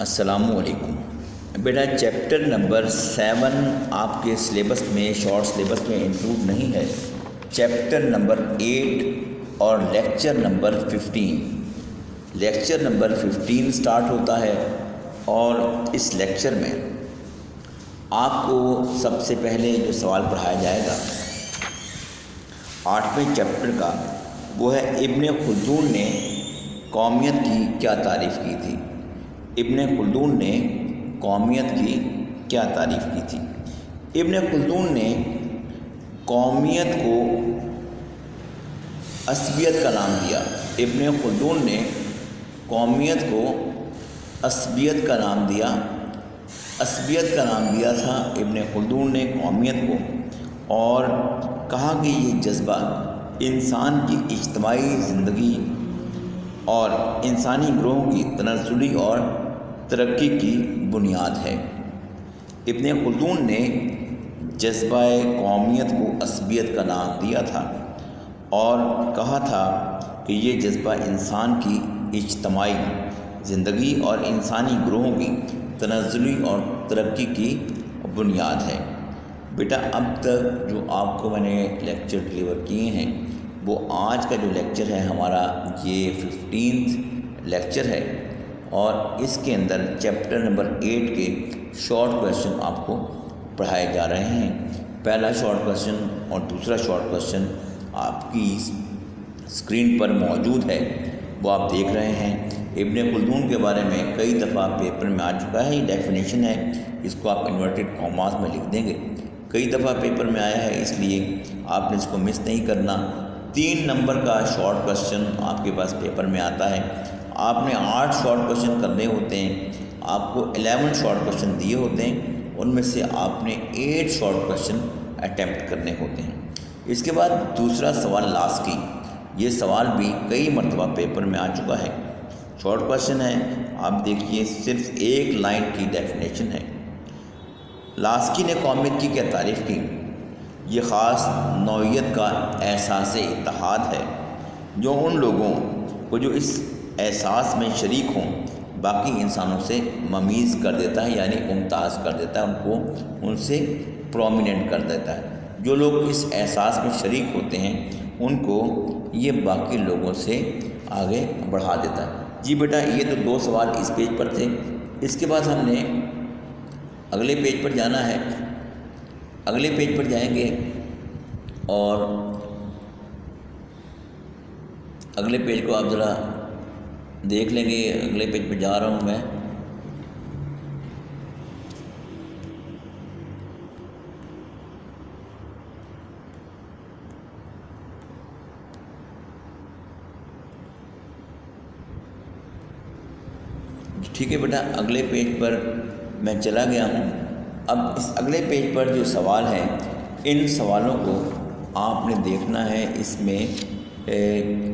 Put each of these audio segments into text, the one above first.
السلام علیکم بیٹا، chapter number 7 آپ کے سلیبس میں شارٹ سلیبس میں انکلوڈ نہیں ہے۔ چیپٹر نمبر 8 اور lecture number 15 lecture number 15 start ہوتا ہے، اور اس لیکچر میں آپ کو سب سے پہلے جو سوال پڑھایا جائے گا 8ویں چیپٹر کا، وہ ہے ابن خلدون نے قومیت کی کیا تعریف کی تھی۔ ابن خلدون نے قومیت کی کیا تعریف کی تھی۔ ابن خلدون نے قومیت کو عصبیت کا نام دیا۔ ابن خلدون نے قومیت کو عصبیت کا نام دیا۔ عصبیت کا نام دیا تھا ابن خلدون نے قومیت کو، اور کہا کہ یہ جذبہ انسان کی اجتماعی زندگی اور انسانی گروہوں کی تناسلی اور ترقی کی بنیاد ہے۔ ابن خلدون نے جذبہ قومیت کو عصبیت کا نام دیا تھا اور کہا تھا کہ یہ جذبہ انسان کی اجتماعی زندگی اور انسانی گروہوں کی تناسلی اور ترقی کی بنیاد ہے۔ بیٹا، اب تک جو آپ کو میں نے لیکچر ڈلیور کیے ہیں، وہ آج کا جو لیکچر ہے ہمارا یہ 15 لیکچر ہے، اور اس کے اندر چیپٹر نمبر 8 کے شارٹ کویشچن آپ کو پڑھائے جا رہے ہیں۔ پہلا شارٹ کویشچن اور دوسرا شارٹ کویشچن آپ کی اسکرین پر موجود ہے، وہ آپ دیکھ رہے ہیں۔ ابن خلدون کے بارے میں کئی دفعہ پیپر میں آ چکا ہے، یہ ڈیفینیشن ہے، اس کو آپ انورٹڈ کاماز میں لکھ دیں گے۔ کئی دفعہ پیپر میں آیا ہے، اس لیے آپ نے اس کو مس نہیں کرنا۔ 3 نمبر کا شارٹ کویشچن آپ کے پاس پیپر میں آتا ہے۔ آپ نے 8 شارٹ کویشچن کرنے ہوتے ہیں، آپ کو 11 شارٹ کویشچن دیے ہوتے ہیں، ان میں سے آپ نے 8 شارٹ کویشچن اٹیمپٹ کرنے ہوتے ہیں۔ اس کے بعد دوسرا سوال لاسکی، یہ سوال بھی کئی مرتبہ پیپر میں آ چکا ہے۔ شارٹ کویشچن ہے، آپ دیکھیے، صرف 1 لائن کی ڈیفینیشن ہے۔ لاسکی نے قومیت کی کیا تعریف کی؟ یہ خاص نوعیت کا احساس اتحاد ہے جو ان لوگوں کو جو اس احساس میں شریک ہوں باقی انسانوں سے ممیز کر دیتا ہے، یعنی ممتاز کر دیتا ہے، ان کو ان سے پرومیننٹ کر دیتا ہے۔ جو لوگ اس احساس میں شریک ہوتے ہیں ان کو یہ باقی لوگوں سے آگے بڑھا دیتا ہے۔ جی بیٹا، یہ تو 2 سوال اس پیج پر تھے۔ اس کے بعد ہم نے اگلے پیج پر جانا ہے۔ اگلے پیج پر جائیں گے اور اگلے پیج کو آپ ذرا دیکھ لیں گے۔ اگلے پیج پہ جا رہا ہوں میں۔ ٹھیک ہے بیٹا، اگلے پیج پر میں چلا گیا ہوں۔ اب اس اگلے پیج پر جو سوال ہیں، ان سوالوں کو آپ نے دیکھنا ہے۔ اس میں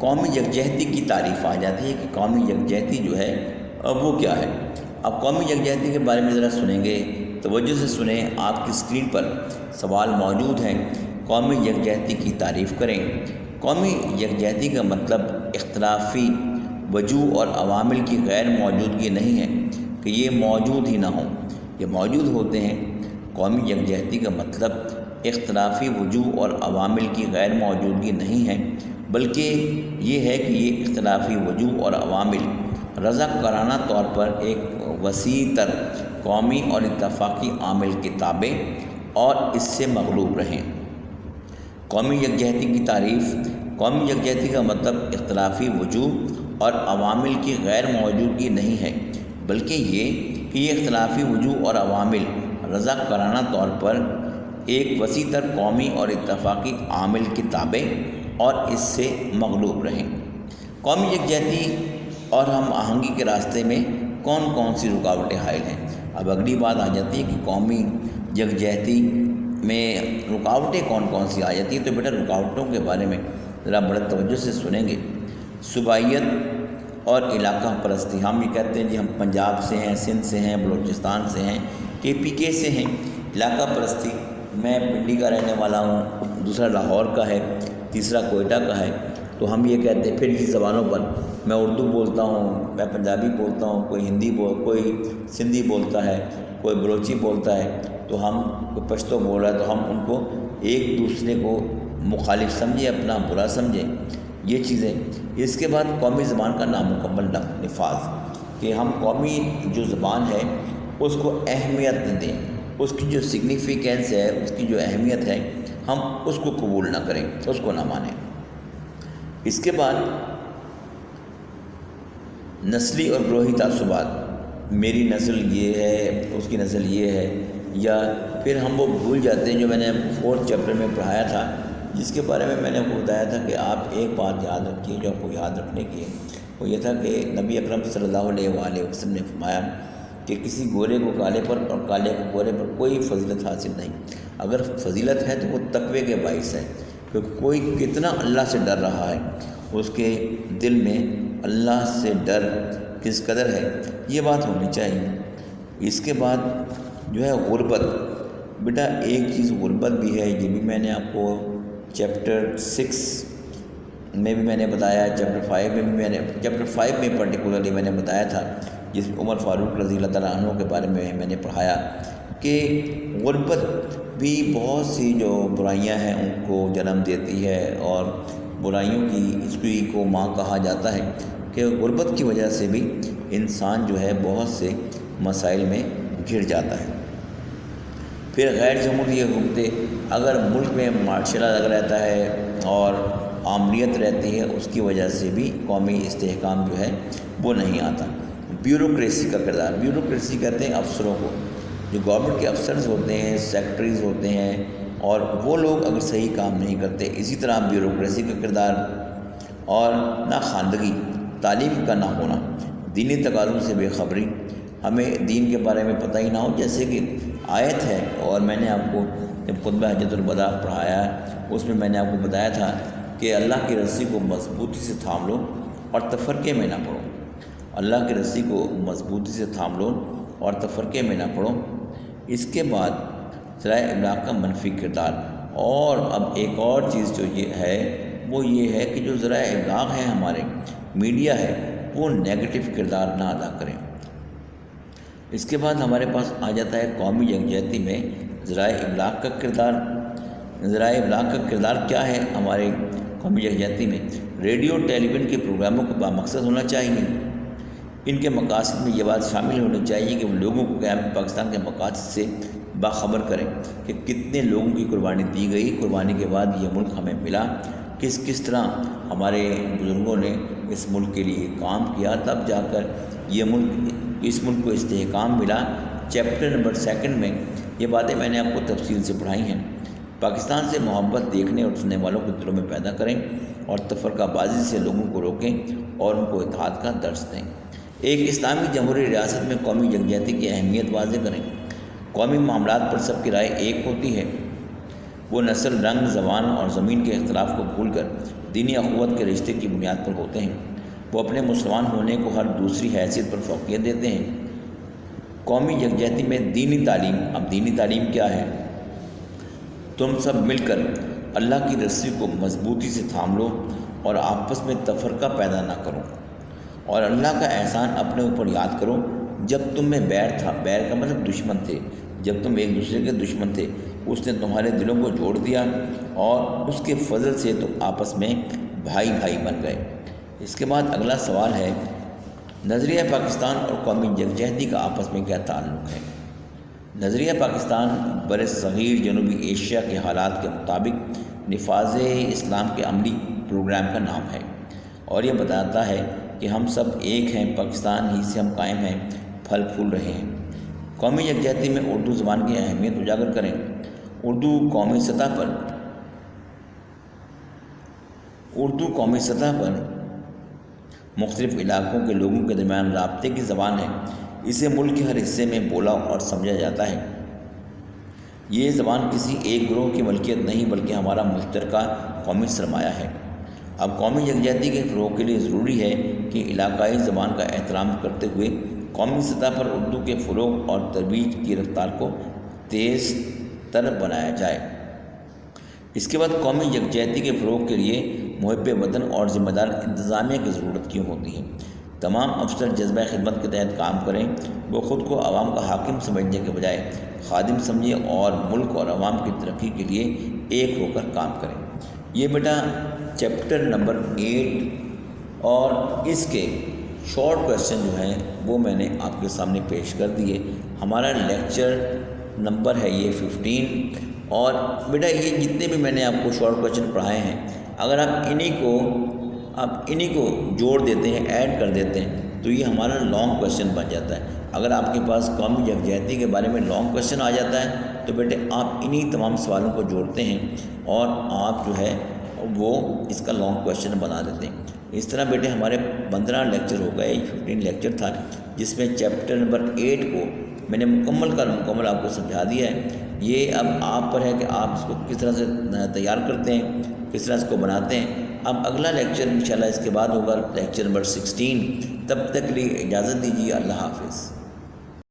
قومی یکجہتی کی تعریف آ جاتی ہے کہ قومی یکجہتی جو ہے وہ کیا ہے۔ اب قومی یکجہتی کے بارے میں ذرا سنیں گے، توجہ سے سنیں۔ آپ کی اسکرین پر سوال موجود ہیں، قومی یکجہتی کی تعریف کریں۔ قومی یکجہتی کا مطلب اختلافی وجوہ اور عوامل کی غیر موجودگی نہیں ہے کہ یہ موجود ہی نہ ہوں، یہ موجود ہوتے ہیں۔ قومی یکجہتی کا مطلب اختلافی وجوہ اور عوامل کی غیر موجودگی نہیں ہے، بلکہ یہ ہے کہ یہ اختلافی وجوہ اور عوامل رضاکارانہ طور پر ایک وسیع تر قومی اور اتفاقی عامل کے تابع اور اس سے مغلوب رہیں۔ قومی یکجہتی کی تعریف: قومی یکجہتی کا مطلب اختلافی وجوہ اور عوامل کی غیر موجودگی نہیں ہے، بلکہ یہ اختلافی وجوہ اور عوامل رضاکارانہ طور پر ایک وسیع تر قومی اور اتفاقی عامل کے تابع اور اس سے مغلوب رہیں۔ قومی یکجہتی اور ہم آہنگی کے راستے میں کون کون سی رکاوٹیں حائل ہیں؟ اب اگلی بات آ جاتی ہے کہ قومی یکجہتی میں رکاوٹیں کون کون سی آ جاتی ہیں۔ تو بیٹا، رکاوٹوں کے بارے میں ذرا بڑے توجہ سے سنیں گے۔ صوبائیت اور علاقہ پرستی، ہم یہ کہتے ہیں جی ہم پنجاب سے ہیں، سندھ سے ہیں، بلوچستان سے ہیں، KPK سے ہیں۔ علاقہ پرستی، میں پنڈی کا رہنے والا ہوں، دوسرا لاہور کا ہے، تیسرا کوئٹہ کا ہے۔ تو ہم یہ کہتے ہیں پھر اس زبانوں پر میں اردو بولتا ہوں، میں پنجابی بولتا ہوں، کوئی ہندی کوئی سندھی بولتا ہے، کوئی بلوچی بولتا ہے، تو ہم کوئی پشتو بول رہا ہے تو ہم ان کو ایک دوسرے کو مخالف سمجھیں، اپنا برا سمجھیں، یہ چیزیں۔ اس کے بعد قومی زبان کا نامکمل نفاذ، کہ ہم قومی جو زبان ہے اس کو اہمیت نہ دیں، اس کی جو سگنیفیکینس ہے، اس کی جو اہمیت ہے، ہم اس کو قبول نہ کریں، اس کو نہ مانیں۔ اس کے بعد نسلی اور گروہی تعصبات، میری نسل یہ ہے، اس کی نسل یہ ہے، یا پھر ہم وہ بھول جاتے ہیں جو میں نے 4 چیپٹر میں پڑھایا تھا، جس کے بارے میں نے آپ کو بتایا تھا کہ آپ ایک بات یاد رکھیے جو آپ کو یاد رکھنے کی ہے، وہ یہ تھا کہ نبی اکرم صلی اللہ علیہ وآلہ وسلم نے فرمایا کہ کسی گورے کو کالے پر اور کالے کو گورے پر کوئی فضیلت حاصل نہیں، اگر فضیلت ہے تو وہ تقوی کے باعث ہے، کہ کوئی کتنا اللہ سے ڈر رہا ہے، اس کے دل میں اللہ سے ڈر کس قدر ہے، یہ بات ہونی چاہیے۔ اس کے بعد جو ہے غربت، بیٹا ایک چیز غربت بھی ہے، یہ بھی میں نے آپ کو چیپٹر 6 میں بھی میں نے بتایا، چیپٹر 5 میں پرٹیکولرلی میں نے بتایا تھا، جس میں عمر فاروق رضی اللہ تعالیٰ عنہ کے بارے میں نے پڑھایا کہ غربت بھی بہت سی جو برائیاں ہیں ان کو جنم دیتی ہے، اور برائیوں کی اس کو ماں کہا جاتا ہے، کہ غربت کی وجہ سے بھی انسان جو ہے بہت سے مسائل میں گھر جاتا ہے۔ پھر غیر جمہوری حکومتیں، اگر ملک میں معاشرہ لگ رہتا ہے اور آمریت رہتی ہے، اس کی وجہ سے بھی قومی استحکام جو ہے وہ نہیں آتا۔ بیوروکریسی کا کردار، بیوروکریسی کہتے ہیں افسروں کو، جو گورنمنٹ کے افسرز ہوتے ہیں، سیکرٹریز ہوتے ہیں، اور وہ لوگ اگر صحیح کام نہیں کرتے، اسی طرح بیوروکریسی کا کردار، اور ناخواندگی، تعلیم کا نہ ہونا، دینی تقاضوں سے بے خبری، ہمیں دین کے بارے میں پتہ ہی نہ ہو، جیسے کہ آیت ہے، اور میں نے آپ کو جب خطبہ حجۃ الوداع پڑھایا اس میں میں نے آپ کو بتایا تھا کہ اللہ کی رسی کو مضبوطی سے تھام لو اور تفرقے میں نہ پڑو، اللہ کی رسی کو مضبوطی سے تھام لو اور تفرقے میں نہ پڑو۔ اس کے بعد ذرائع ابلاغ کا منفی کردار، اور اب ایک اور چیز جو یہ ہے وہ یہ ہے کہ جو ذرائع ابلاغ ہیں، ہمارے میڈیا ہے، وہ نیگیٹو کردار نہ ادا کریں۔ اس کے بعد ہمارے پاس آ جاتا ہے قومی یکجہتی میں ذرائع ابلاغ کا کردار۔ ذرائع ابلاغ کا کردار کیا ہے ہمارے قومی یکجہتی میں؟ ریڈیو ٹیلی ویژن کے پروگراموں کو بامقصد ہونا چاہیے، ان کے مقاصد میں یہ بات شامل ہونی چاہیے کہ وہ لوگوں کو قیام پاکستان کے مقاصد سے باخبر کریں کہ کتنے لوگوں کی قربانی دی گئی، قربانی کے بعد یہ ملک ہمیں ملا، کس طرح ہمارے بزرگوں نے اس ملک کے لیے کام کیا، تب جا کر اس ملک کو استحکام ملا۔ چیپٹر نمبر 2 میں یہ باتیں میں نے آپ کو تفصیل سے پڑھائی ہیں۔ پاکستان سے محبت دیکھنے اور سننے والوں کے دلوں میں پیدا کریں، اور تفرقہ بازی سے لوگوں کو روکیں اور ان کو اتحاد کا درس دیں۔ ایک اسلامی جمہوری ریاست میں قومی یکجہتی کی اہمیت واضح کریں۔ قومی معاملات پر سب کی رائے ایک ہوتی ہے، وہ نسل، رنگ، زبان اور زمین کے اختلاف کو بھول کر دینی اخوت کے رشتے کی بنیاد پر ہوتے ہیں، وہ اپنے مسلمان ہونے کو ہر دوسری حیثیت پر فوقیت دیتے ہیں۔ قومی یکجہتی میں دینی تعلیم، اب دینی تعلیم کیا ہے؟ تم سب مل کر اللہ کی رسی کو مضبوطی سے تھام لو اور آپس میں تفرقہ پیدا نہ کرو، اور اللہ کا احسان اپنے اوپر یاد کرو جب تم میں بیر تھا، بیر کا مطلب دشمن تھے، جب تم ایک دوسرے کے دشمن تھے اس نے تمہارے دلوں کو جوڑ دیا اور اس کے فضل سے تم آپس میں بھائی بھائی بن گئے۔ اس کے بعد اگلا سوال ہے، نظریہ پاکستان اور قومی یکجہتی کا آپس میں کیا تعلق ہے؟ نظریہ پاکستان بر صغیر جنوبی ایشیا کے حالات کے مطابق نفاذ اسلام کے عملی پروگرام کا نام ہے، اور یہ بتاتا ہے کہ ہم سب ایک ہیں، پاکستان ہی سے ہم قائم ہیں، پھل پھول رہے ہیں۔ قومی یکجہتی میں اردو زبان کی اہمیت اجاگر کریں۔ اردو قومی سطح پر مختلف علاقوں کے لوگوں کے درمیان رابطے کی زبان ہے، اسے ملک کے ہر حصے میں بولا اور سمجھا جاتا ہے۔ یہ زبان کسی ایک گروہ کی ملکیت نہیں بلکہ ہمارا مشترکہ قومی سرمایہ ہے۔ اب قومی یکجہتی کے فروغ کے لیے ضروری ہے کہ علاقائی زبان کا احترام کرتے ہوئے قومی سطح پر اردو کے فروغ اور ترویج کی رفتار کو تیز تر بنایا جائے۔ اس کے بعد قومی یکجہتی کے فروغ کے لیے محب وطن اور ذمہ دار انتظامیہ کی ضرورت کیوں ہوتی ہے؟ تمام افسر جذبہ خدمت کے تحت کام کریں، وہ خود کو عوام کا حاکم سمجھنے کے بجائے خادم سمجھیں اور ملک اور عوام کی ترقی کے لیے ایک ہو کر کام کریں۔ یہ بیٹا چیپٹر نمبر 8 اور اس کے شارٹ کویسچن جو ہیں وہ میں نے آپ کے سامنے پیش کر دیے۔ ہمارا لیکچر نمبر ہے یہ 15، اور بیٹا یہ جتنے بھی میں نے آپ کو شارٹ کویسچن پڑھائے ہیں، اگر آپ انہی کو جوڑ دیتے ہیں، ایڈ کر دیتے ہیں، تو یہ ہمارا لانگ کویسچن بن جاتا ہے۔ اگر آپ کے پاس قومی یکجہتی کے بارے میں لانگ کویسچن آ جاتا ہے تو بیٹے آپ انہی تمام سوالوں کو جوڑتے ہیں اور آپ جو ہے وہ اس کا لانگ کویسچن بنا دیتے ہیں۔ اس طرح بیٹے ہمارے 15 لیکچر ہو گئے، 15 لیکچر تھا جس میں چیپٹر نمبر 8 کو میں نے مکمل آپ کو سمجھا دیا ہے۔ یہ اب آپ پر ہے کہ آپ اس کو کس طرح سے تیار کرتے ہیں، کس طرح اس کو بناتے ہیں۔ اب اگلا لیکچر انشاءاللہ اس کے بعد ہوگا لیکچر نمبر 16۔ تب تک کے لیے اجازت دیجیے، اللہ حافظ۔